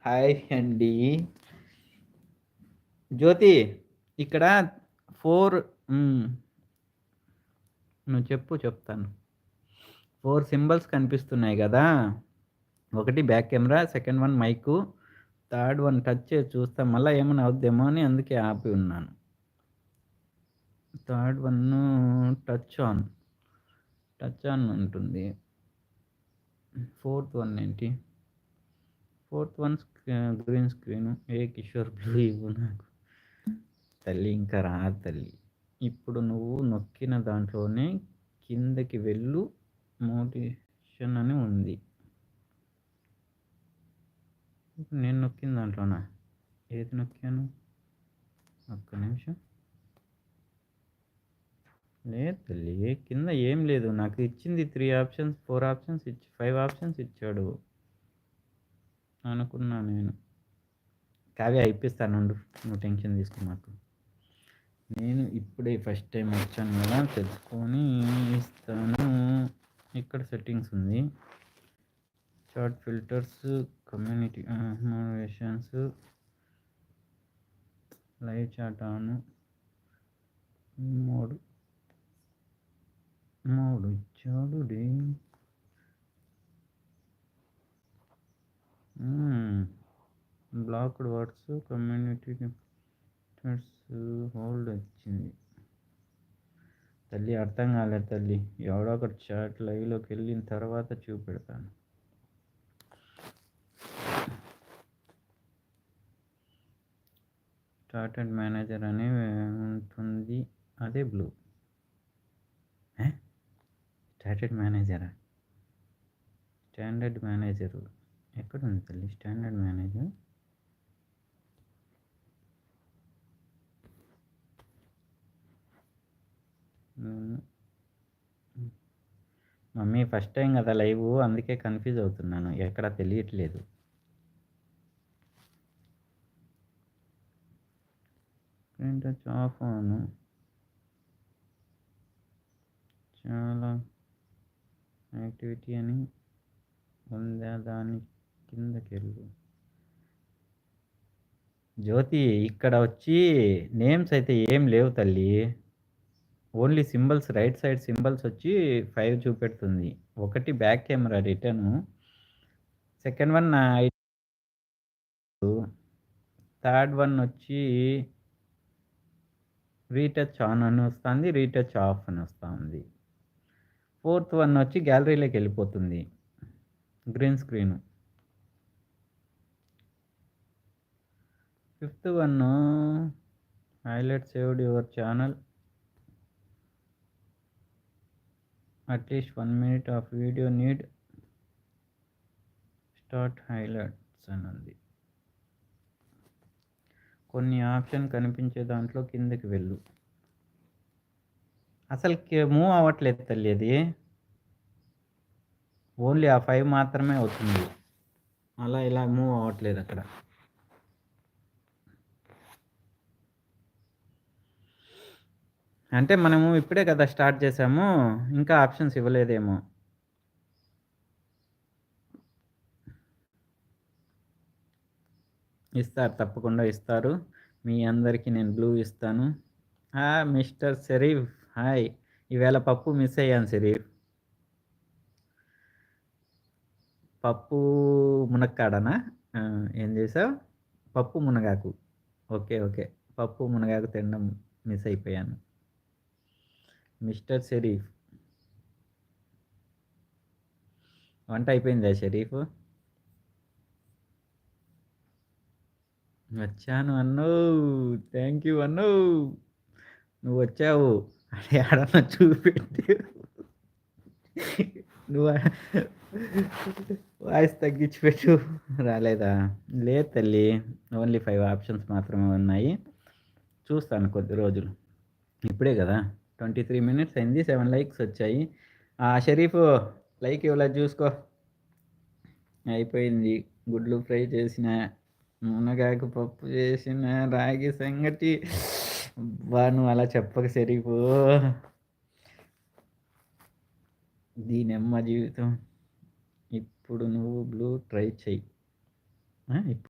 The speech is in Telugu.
హాయ్ అండి. జ్యోతి ఇక్కడ 4 హ్మ్. నువ్వు చెప్పు చెప్తాను. 4 సింబల్స్ కనిపిస్తున్నాయి గదా! ఒకటి back camera, second one mic, third one touch చేసి చూస్తా మళ్ళా ఏమన్నా అవుద్దేమో అని అందుకే ఆపి ఉన్నాను. థర్డ్ వన్ను టచ్ ఆన్ ఉంటుంది. ఫోర్త్ వన్ ఏంటి? Fourth one green screen. ఏ కిషోర్ బ్లూ ఇవ్వు నాకు. తల్లి ఇంకా రాదు తల్లి. ఇప్పుడు నువ్వు నొక్కిన దాంట్లోనే కిందకి వెళ్ళు మోటివేషన్ అని ఉంది. ఇప్పుడు నేను నొక్కిన దాంట్లోనా? ఏది నొక్కాను? ఒక్క నిమిషం. లేదు తల్లి కింద ఏం లేదు. నాకు ఇచ్చింది 3 ఆప్షన్స్, 4 ఆప్షన్స్ 5 ఆప్షన్స్ ఇచ్చాడు అనుకున్నా నేను. కావ్య ఇప్పిస్తానుండు. నువ్వు టెన్షన్ తీసుకో మాకు. నేను ఇప్పుడే ఫస్ట్ టైం వచ్చాను కదా తెలుసుకొని ఇస్తాను. ఇక్కడ సెట్టింగ్స్ ఉంది. Chat filters, community motivations, live chat on, mode ఇచ్చాడు డే. బ్లాక్డ్ వర్డ్స్, కమ్యూనిటీ హోల్డ్ వచ్చింది. తల్లి అర్థం కాలేదు తల్లి. ఎవడో ఒకటి చాట్ లైవ్లోకి వెళ్ళిన తర్వాత చూపెడతాను. స్టార్టెడ్ మేనేజర్ అని ఉంటుంది. అదే బ్లూ. స్టార్టెడ్ మేనేజరా? స్టాండర్డ్ మేనేజరు ఎక్కడ ఉంది తల్లి? Standard manager mummy first time కదా లైవ్, అందుకే కన్ఫ్యూజ్ అవుతున్నాను. ఎక్కడ తెలియట్లేదు. స్క్రీన్ టచ్ ఆఫ్ అను. చాలా యాక్టివిటీ అని ఉందా? దాని కిందకి వెళ్ళు. జ్యోతి ఇక్కడ వచ్చి నేమ్స్ అయితే ఏం లేవు తల్లి. Only symbols, right side symbols వచ్చి 5 చూపెడుతుంది. ఒకటి back camera return, second one నా థర్డ్ వన్ వచ్చి రీటచ్ ఆన్ అని వస్తుంది, రీటచ్ ఆఫ్ అని వస్తుంది. ఫోర్త్ వన్ వచ్చి గ్యాలరీలోకి వెళ్ళిపోతుంది, green screen. Fifth one highlight saved your channel, at least 1 minute of video need start highlights అని ఉంది. కొన్ని ఆప్షన్ కనిపించే దాంట్లో కిందకి వెళ్ళు. అసలు మూవ్ అవ్వట్లేదు తల్లి. అది ఓన్లీ ఆ 5 మాత్రమే అవుతుంది. అలా ఇలా మూవ్ అవ్వట్లేదు అక్కడ. అంటే మనము ఇప్పుడే కదా స్టార్ట్ చేసాము, ఇంకా ఆప్షన్స్ ఇవ్వలేదేమో. ఇస్తారు, తప్పకుండా ఇస్తారు. మీ అందరికీ నేను బ్లూ ఇస్తాను. Mister Sharif hi. ఈవేళ పప్పు మిస్ అయ్యాను షరీఫ్. పప్పు మునక్కాడనా? ఏం చేసావు? పప్పు మునగాకు. ఓకే. పప్పు మునగాకు తినడం మిస్ అయిపోయాను. మిస్టర్ షరీఫ్ వంట అయిపోయిందా షరీఫ్? వచ్చాను అన్నో. థ్యాంక్ యూ అన్నో. నువ్వు వచ్చావు అది ఆడన్నా చూపెట్టి. నువ్వు వాయిస్ తగ్గించి పెట్టు. రాలేదా? లేదు తల్లి, ఓన్లీ 5 ఆప్షన్స్ మాత్రమే ఉన్నాయి. చూస్తాను కొద్ది రోజులు. ఇప్పుడే కదా 23 minutes అయింది, 7 likes వచ్చాయి. షరీఫ్ లైక్ ఇవ్వలేదు చూసుకో. అయిపోయింది. గుడ్లు ఫ్రై చేసిన, మునగాకు పప్పు చేసిన, రాగి సంగటి. నువ్వు అలా చెప్పక షరీఫ్. దీనమ్మ జీవితం. ఇప్పుడు నువ్వు బ్లూ ట్రై చెయ్యి.